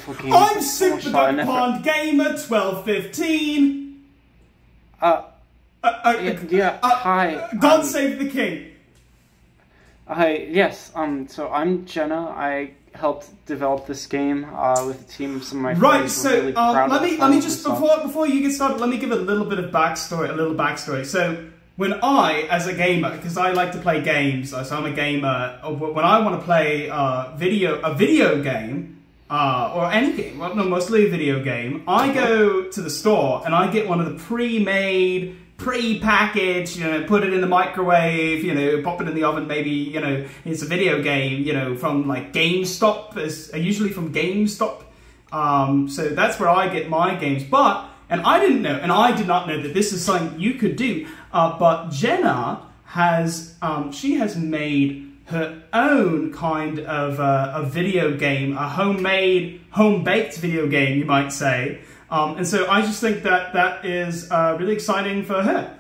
wonderful games. I'm Super Duck Pond Gamer 1215. Hi. God save the king. Hi. Yes. So I'm Jenna. I helped develop this game with a team of some of my friends. Right. So really let me just before you get started, let me give a little bit of backstory. A little backstory. So when I, as a gamer, because I like to play games, so I'm a gamer. When I want to play a video game, or any game, well, no, mostly a video game, I go to the store and I get one of the pre-made, pre-packaged, put it in the microwave, pop it in the oven, maybe, it's a video game, from like GameStop, usually from GameStop. So that's where I get my games. And I did not know that this is something you could do. But Jenna she has made her own kind of a video game, a homemade, home-baked video game, you might say. And so I just think that is really exciting for her.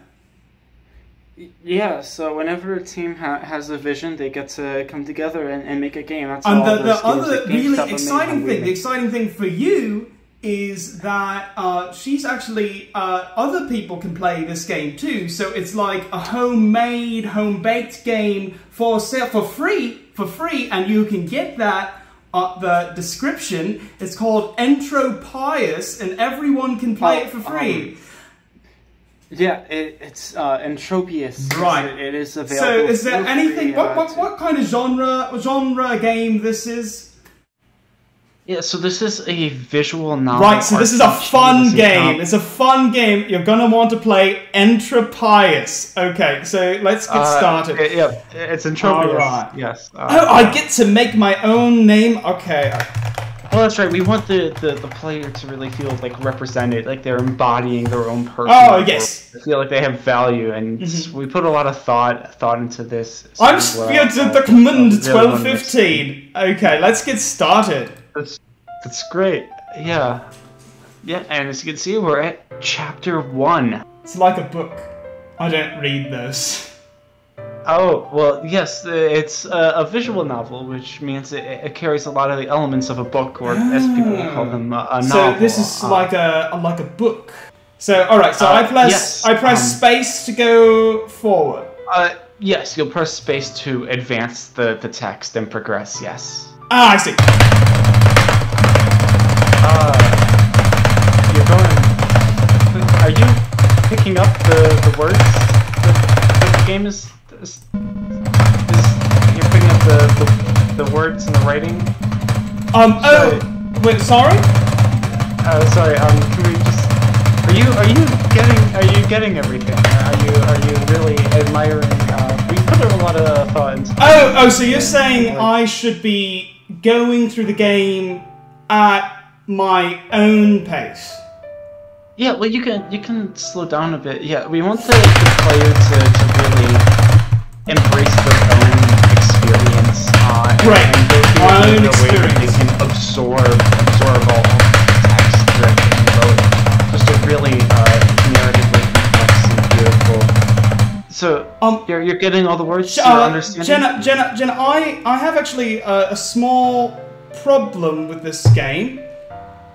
Yeah, so whenever a team has a vision, they get to come together and make a game. That's and the other really exciting thing, the exciting thing for you is that she's actually, other people can play this game too, so it's like a homemade, home-baked game for sale, for free, and you can get that the description. It's called ENTROPIUS, and everyone can play it for free. Yeah, it's ENTROPIUS. Right. It is available. So is there anything, what kind of genre game this is? Yeah, so this is a visual novel. Right, so this is a fun game. It's a fun game. You're gonna want to play ENTROPIUS. Okay, so let's get started. Yeah, it's ENTROPIUS. Alright. Yes. I get to make my own name? Okay. Well, that's right. We want the player to really feel like represented, like they're embodying their own person. Oh, yes. They feel like they have value, and we put a lot of thought into this. I'm Spirit the Command 1215. Okay, let's get started. That's great. Yeah. Yeah, and as you can see, we're at chapter 1. It's like a book. I don't read those. Oh, well, yes, it's a visual novel, which means it carries a lot of the elements of a book, or as people call them, a novel. So this is like a book. So, alright, so I press space to go forward. Yes, you'll press space to advance the text and progress, yes. Ah, I see. You're going... Are you picking up the words that the game is you're picking up the words and the writing? Wait, sorry? Sorry, can we just... Are you getting everything? Are you really admiring... we put a lot of thought into... So you're saying I should be going through the game at my own pace? Yeah, well, you can slow down a bit. Yeah, we want the player to really embrace their own experience. Right, my own experience. They can absorb all the text that you wrote. Just a really narratively complex and beautiful. So you're getting all the words. You're understanding. Jenna, I have actually a small problem with this game.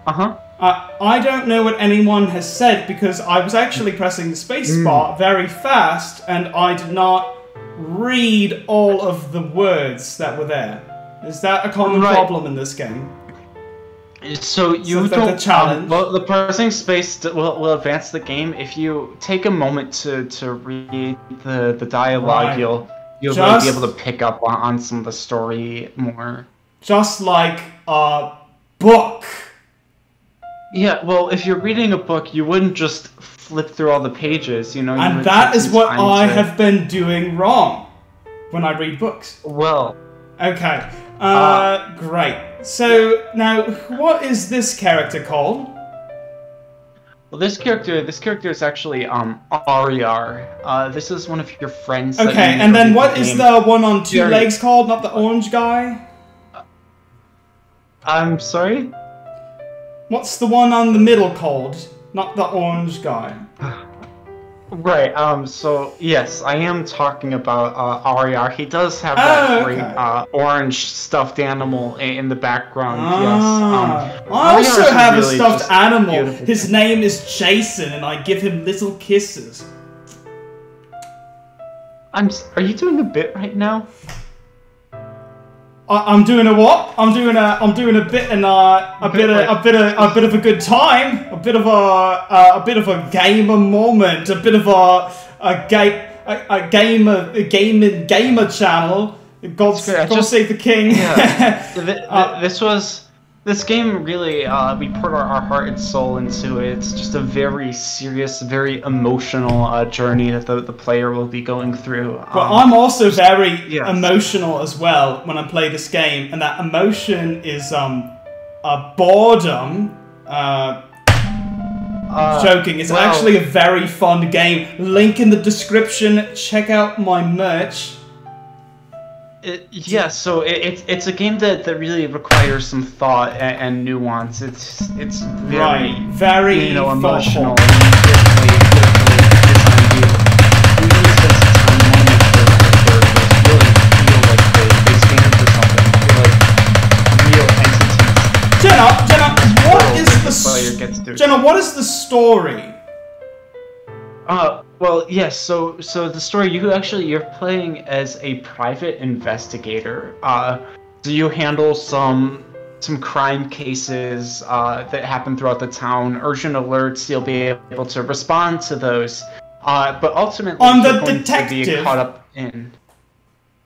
I don't know what anyone has said because I was actually pressing the space bar very fast and I did not read all of the words that were there. Is that a common problem in this game? So you don't... challenge? Well, the pressing space will advance the game. If you take a moment to read the dialogue, you'll really be able to pick up on some of the story more. Just like a book. Yeah, well, if you're reading a book, you wouldn't just flip through all the pages, And that is what I have been doing wrong when I read books. Well. Okay. Great. So, now, what is this character called? Well, this character is actually, Ariar. This is one of your friends. Okay, and then what is the one on two legs called? Not the orange guy? I'm sorry? What's the one on the middle called? Not the orange guy. Right, so yes, I am talking about Arya. He does have that great orange stuffed animal in the background, yes. I also have a stuffed animal. His thing. name is Jason, and I give him little kisses. Are you doing a bit right now? I'm doing a what? I'm doing a bit and a bit of a good time, a bit of a gamer moment, a bit of a gamer channel. God save the king. Yeah. This game really we put our heart and soul into it. It's just a very serious, very emotional journey that the player will be going through. Well, I'm also very emotional as well when I play this game, and that emotion is a boredom. Joking. It's actually a very fun game. Link in the description. Check out my merch. So it's a game that really requires some thought and nuance. It's very emotional. Jenna, what is the story? Well, yes. So the story you're playing as a private investigator. So you handle some crime cases that happen throughout the town. Urgent alerts. You'll be able to respond to those. But ultimately, you're going detective. to be caught up in.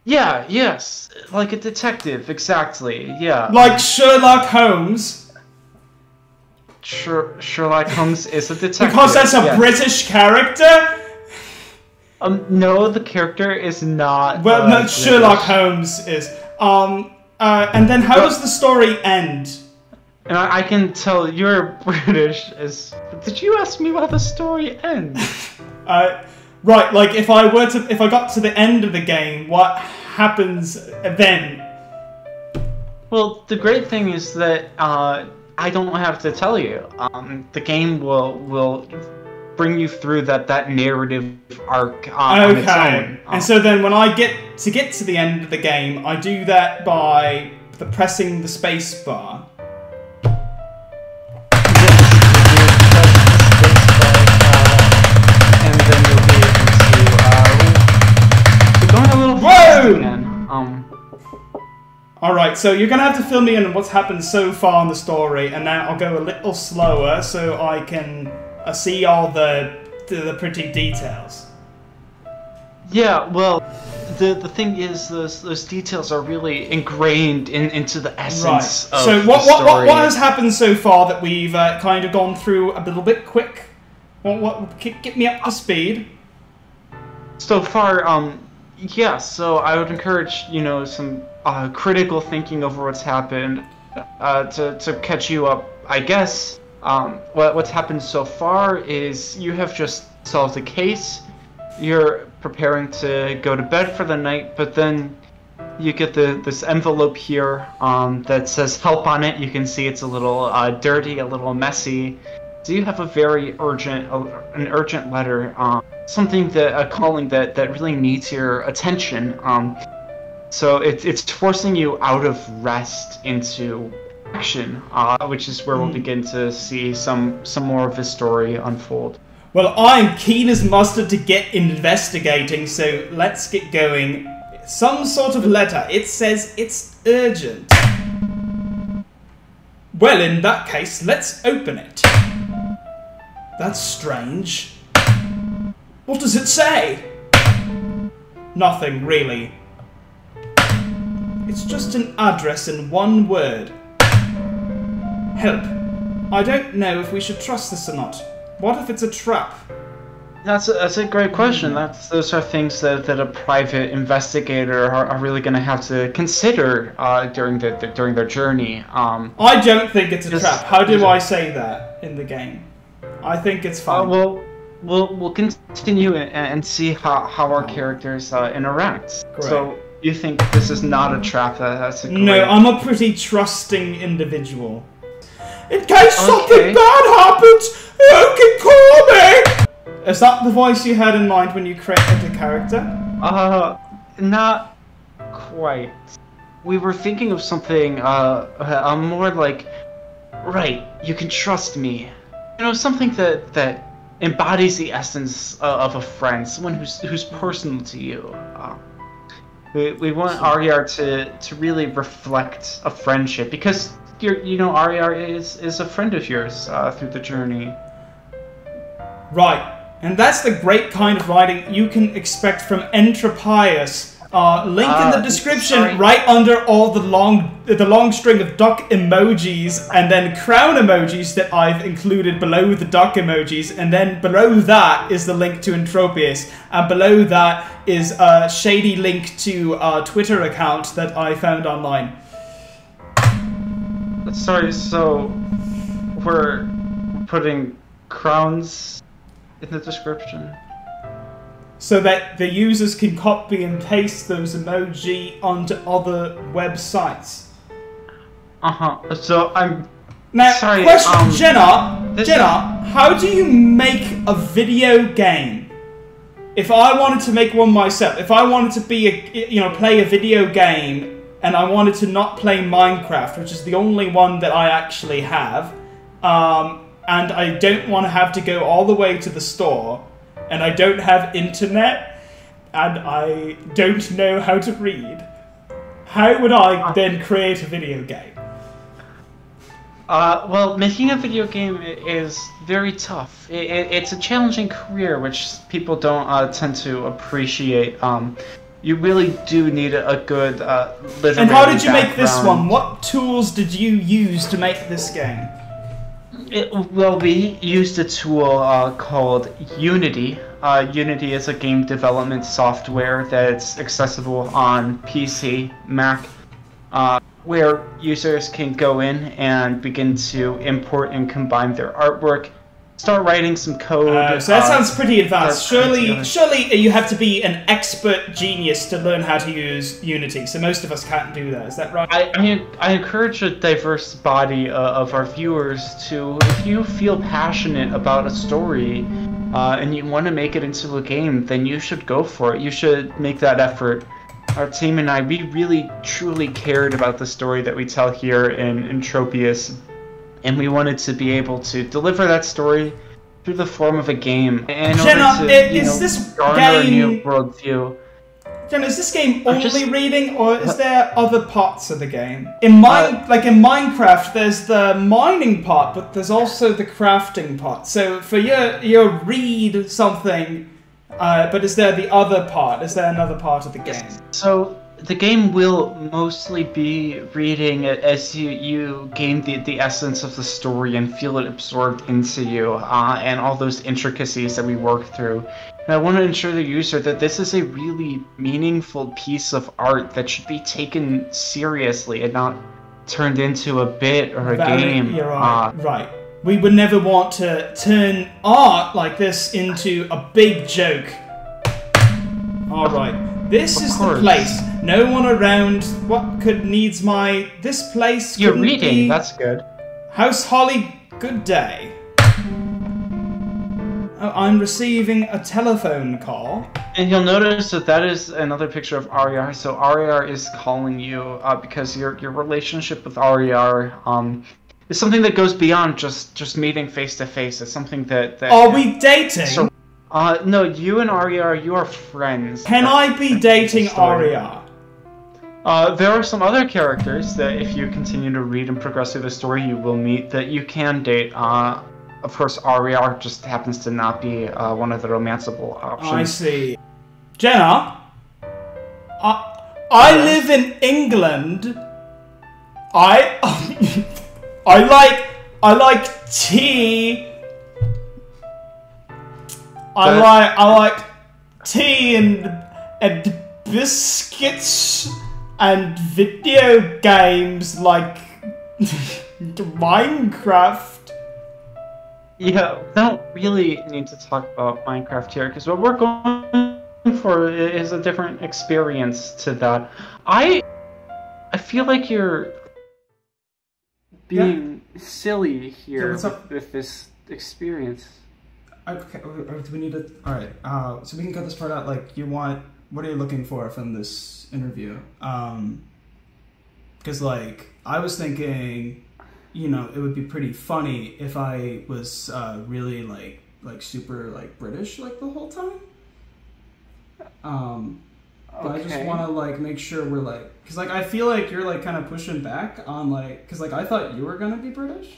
Yeah. Yes. Like a detective. Exactly. Yeah. Like Sherlock Holmes. Sherlock Holmes is a detective. Because that's a British character? No, the character is not. Well, no, Sherlock Holmes is. And then how does the story end? And I can tell you're British. Did you ask me how the story ends? Right. Like if I got to the end of the game, what happens then? Well, the great thing is that I don't have to tell you. The game will bring you through that narrative arc on its own. And so then when I get to the end of the game, I do that by pressing the space bar. And then you'll be able to we're going a little fast again. Alright, so you're going to have to fill me in on what's happened so far in the story, and now I'll go a little slower so I can see all the pretty details. Yeah, well, the thing is, those details are really ingrained into the essence of the story. So what has happened so far that we've kind of gone through a little bit quick? Get me up to speed. So far, yeah, so I would encourage, some critical thinking over what's happened to catch you up, I guess. What's happened so far is you have just solved a case, you're preparing to go to bed for the night, but then you get this envelope here that says help on it. You can see it's a little dirty, a little messy. So you have a very an urgent letter, something a calling that really needs your attention. So it's forcing you out of rest into action, which is where we'll begin to see some more of his story unfold. Well, I'm keen as mustard to get investigating, so let's get going. Some sort of letter. It says it's urgent. Well, in that case, let's open it. That's strange. What does it say? Nothing, really. It's just an address in one word. Help. I don't know if we should trust this or not. What if it's a trap? That's a great question. Those are things that a private investigator are really going to have to consider during their journey. I don't think it's a trap. How do I say that in the game? I think it's fine. We'll continue and see how our characters interact. Great. So you think this is not a trap? That's a great... No, I'm a pretty trusting individual. In case something bad happens, you can call me! Is that the voice you had in mind when you created the character? Not quite. We were thinking of something, more like, right, you can trust me. You know, something that embodies the essence of a friend, someone who's personal to you. We want RER to really reflect a friendship, because RER is a friend of yours through the journey. Right, and that's the great kind of writing you can expect from ENTROPIUS. Link in the description, right under all the long string of duck emojis, and then crown emojis that I've included below the duck emojis, and then below that is the link to ENTROPIUS, and below that is a shady link to a Twitter account that I found online. Sorry, so we're putting crowns in the description? So that the users can copy and paste those emoji onto other websites. So I'm... Now, sorry, question, Jenna, how do you make a video game? If I wanted to make one myself, if I wanted to be play a video game, and I wanted to not play Minecraft, which is the only one that I actually have, and I don't want to have to go all the way to the store, and I don't have internet, and I don't know how to read, how would I then create a video game? Well, making a video game is very tough. It's a challenging career, which people don't tend to appreciate. You really do need a good literary And how did you background. make this one? What tools did you use to make this game? Well, we used a tool called Unity. Unity is a game development software that's accessible on PC, Mac, where users can go in and begin to import and combine their artwork, start writing some code. So that sounds pretty advanced. Surely you have to be an expert genius to learn how to use Unity, so most of us can't do that, is that right? I encourage a diverse body of our viewers to, if you feel passionate about a story and you want to make it into a game, then you should go for it. You should make that effort. Our team and I, we really truly cared about the story that we tell here in Entropius, and we wanted to be able to deliver that story through the form of a game. And Jenna, is this garner game... a new worldview. Jenna, is this game only reading, or is there other parts of the game? In Minecraft, there's the mining part, but there's also the crafting part. So for your read something, but is there the other part? Is there another part of the game? So the game will mostly be reading as you gain the essence of the story and feel it absorbed into you, and all those intricacies that we work through. And I want to ensure the user that this is a really meaningful piece of art that should be taken seriously and not turned into a bit or a game. You're right. Right. We would never want to turn art like this into a big joke. Alright. This is the place. No one around. What could needs my... This place You're reading, that's good. House Holly, good day. Oh, I'm receiving a telephone call. And you'll notice that is another picture of RER. So RER is calling you because your relationship with RER is something that goes beyond just meeting face to face. It's something that Are we dating? So, no, you and RER, you are friends. Can I be dating RER? There are some other characters that if you continue to read and progress through the story, you will meet that you can date. Of course, RER just happens to not be one of the romanceable options. I see. Jenna, I live in England. I like tea. I like tea and biscuits and video games like Minecraft. Yeah, we don't really need to talk about Minecraft here, because what we're going for is a different experience to that. I feel like you're being silly here with this experience. Okay, do we need to... Alright, so we can cut this part out. Like, what are you looking for from this interview? Because, like, I was thinking, you know, it would be pretty funny if I was really, like super, like, British, like, the whole time. But I just want to, like, make sure we're, like... Because, like, I feel like you're, like, kind of pushing back on, like... Because, like, I thought you were going to be British.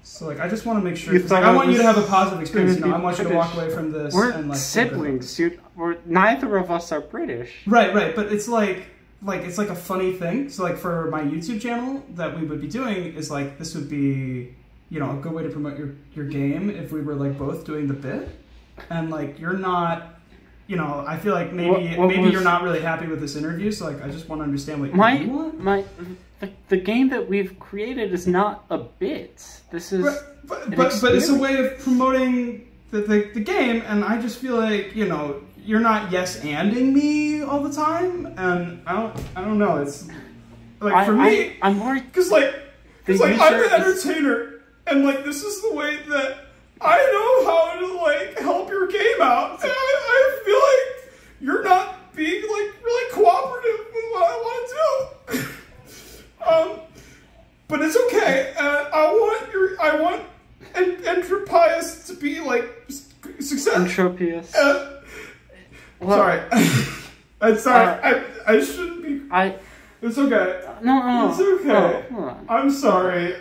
So, like, I just want to make sure... Like, I want you to have a positive experience, you know? I want you to walk away from this and, like... siblings, dude. Neither of us are British. Right, but it's, it's like a funny thing. So, like, for my YouTube channel that we would be doing is, like, this would be, you know, a good way to promote your game if we were, like, both doing the bit. And, like, you're not... You know, I feel like maybe you're not really happy with this interview, so like I just want to understand what you want. The game that we've created is not a bit. This is but it's a way of promoting the game, and I just feel like, you know, you're not yes-anding me all the time, and I don't know. It's like for me, I'm worried because I'm an entertainer, and like this is the way that I know how to, like, help your game out. And I feel like you're not being, like, really cooperative with what I want to do. But it's okay. I want ENTROPIUS to be, like, success. ENTROPIUS. Sorry. I'm sorry. I shouldn't be. It's okay. No. It's okay. No, I'm sorry.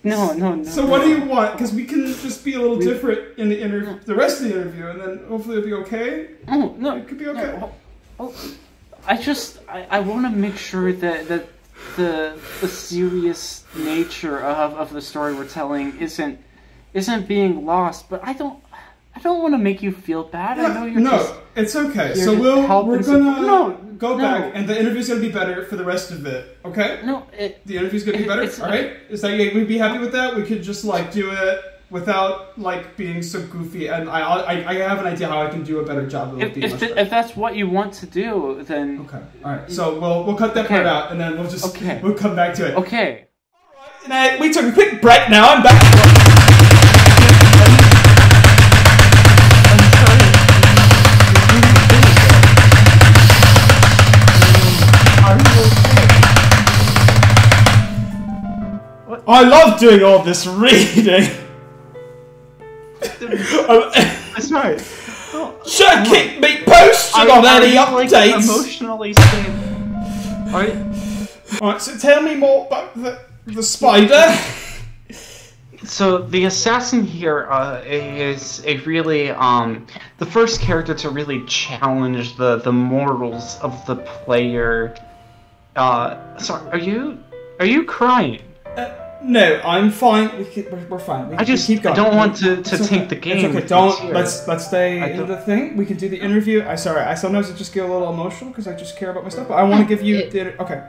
No. So what do you want? Because we can just be a little different in the rest of the interview, and then hopefully it'll be okay. Oh no, it could be okay. No. I want to make sure that the serious nature of the story we're telling isn't being lost. But I don't want to make you feel bad. Yeah, I know you're it's okay. So we're gonna go back, and the interview's gonna be better for the rest of it. Okay? No, the interview's gonna be better. All right? Is that we'd be happy with that? We could just like do it without like being so goofy, and I have an idea how I can do a better job. If that's what you want to do, then okay. All right. So we'll cut that part out, and then we'll come back to it. Okay. All right. We took a quick break. Now I'm back. I love doing all this reading. That's right. Should keep me posted on any updates. Like, emotionally stable. Alright, so tell me more about the spider. So the assassin here is a really the first character to really challenge the morals of the player. Sorry, are you crying? No, I'm fine. We're fine. I don't want to take the game. It's okay. Let's stay in the thing. We can do the interview. I sometimes just get a little emotional because I just care about my stuff. But I want to give you the okay.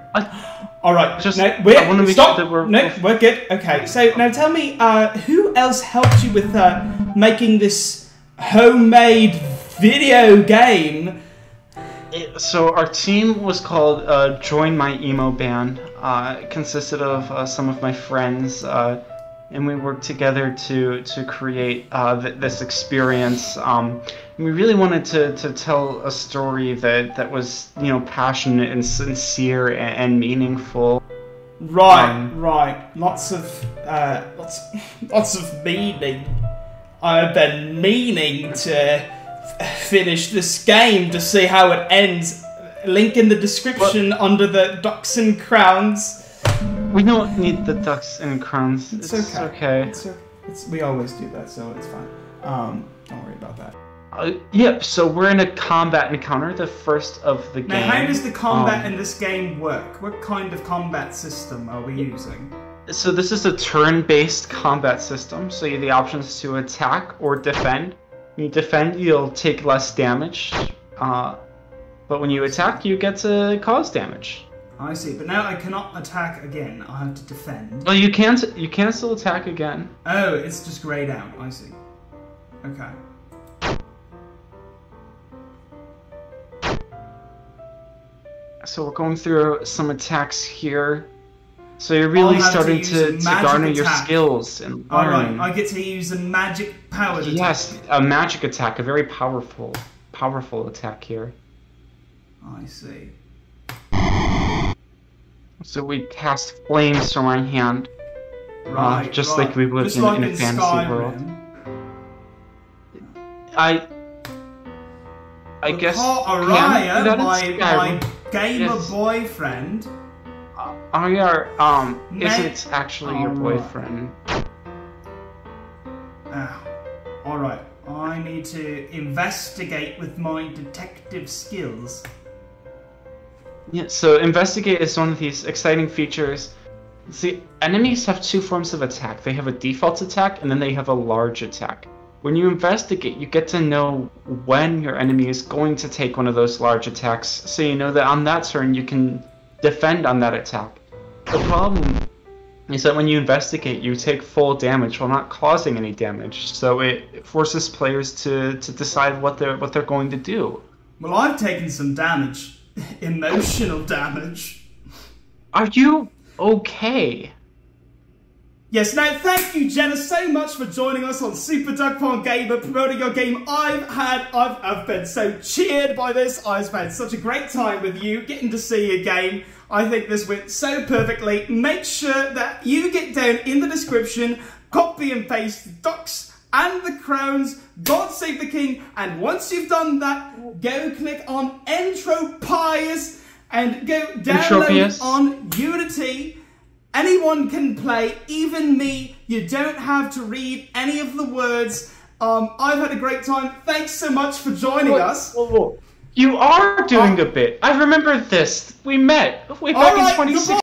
All right. I want to make sure that we're good. Okay. So now tell me, who else helped you with making this homemade video game? So our team was called Join My Emo Band. It consisted of some of my friends, and we worked together to create this experience. We really wanted to tell a story that was, you know, passionate and sincere and meaningful. Right. Lots of meaning. I've been meaning to finish this game to see how it ends. Link in the description under the ducks and crowns. We don't need the ducks and crowns. It's okay. We always do that, so it's fine. Don't worry about that. Yep, so we're in a combat encounter, the first of the game. Now, how does the combat in this game work? What kind of combat system are we using? So this is a turn-based combat system, so you have the options to attack or defend. When you defend, you'll take less damage, but when you attack, you get to cause damage. I see, but now I cannot attack again. I have to defend. Well, you can still attack again. Oh, it's just grayed out. I see. Okay. So we're going through some attacks here. So you're really I'll have starting use a to magic garner your attack. skills and learn. Alright, I get to use a magic powered attack. Yes, a magic attack, a very powerful attack here. I see. So we cast flames from our hand. Right, just like we would in a fantasy Skyrim. world. I guess Araya, my gamer boyfriend. Arya, isn't actually your boyfriend. Alright, I need to investigate with my detective skills. Yeah, so investigate is one of these exciting features. See, enemies have two forms of attack. They have a default attack, and then they have a large attack. When you investigate, you get to know when your enemy is going to take one of those large attacks, so you know that on that turn you can defend on that attack. The problem is that when you investigate, you take full damage while not causing any damage, so it forces players to decide what they're going to do. Well, I've taken some damage. Emotional damage. Are you okay? Yes, now thank you, Jenna, so much for joining us on Super Duck Pond Gamer, promoting your game. I've been so cheered by this. I've spent such a great time with you, getting to see your game. I think this went so perfectly. Make sure that you get down in the description, copy and paste the ducks and the crowns, God Save the King, and once you've done that, go click on ENTROPIUS and go download on Unity. Anyone can play, even me. You don't have to read any of the words. I've had a great time. Thanks so much for joining us. You are doing a bit. I remember this. We met way back in 2016.